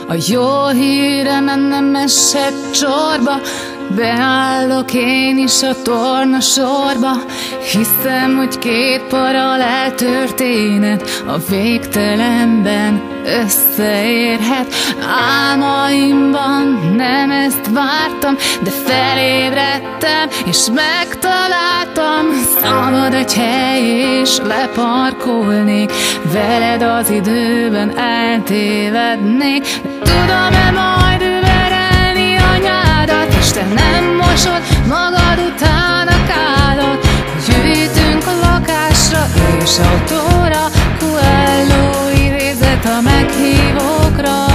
A jó hírem nem esett csorba, beállok én is a tornasorba. Hiszem, hogy két paralel történet a végtelenben összeérhet. Álmaimban nem ezt vártam, de felébredtem és megtaláltam. Szabad egy hely és leparkolnék, veled az időben eltévednék. Tudom-e majd überelni anyádat, és te nem mosod magad után a kádat. Gyűjtünk a lakásra és autóra, Coelho idézet a meghívókra.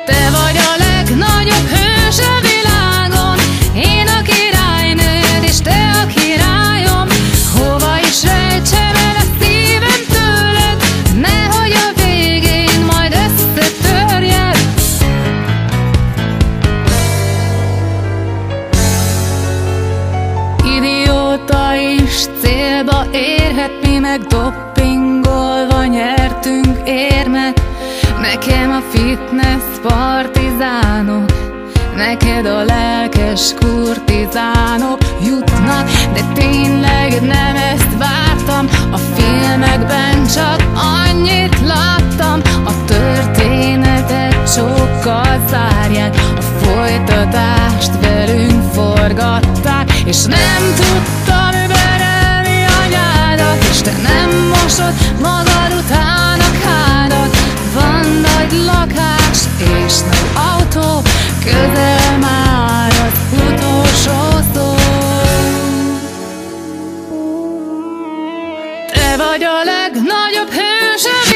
Te vagy a legnagyobb hős a világon, én a királynőd és te a királyom. Hova is rejtsem el a szívem tőled, nehogy a végén majd összetörjed. Idióta is célba érhet, mi meg doppingolva nyertünk érmet. Nekem a fitness partizánok, neked a lelkes kurtizánok jutnak. De tényleg nem ezt vártam, a filmekben csak annyit láttam. A történetet sokkal zárják, a folytatást velünk forgatták. És nem tudtam überelni anyádat, és te nem mosod magad után a kádat. Van nagy lakás és nagy autó, közel már az utolsó szó. Te vagy a legnagyobb hős a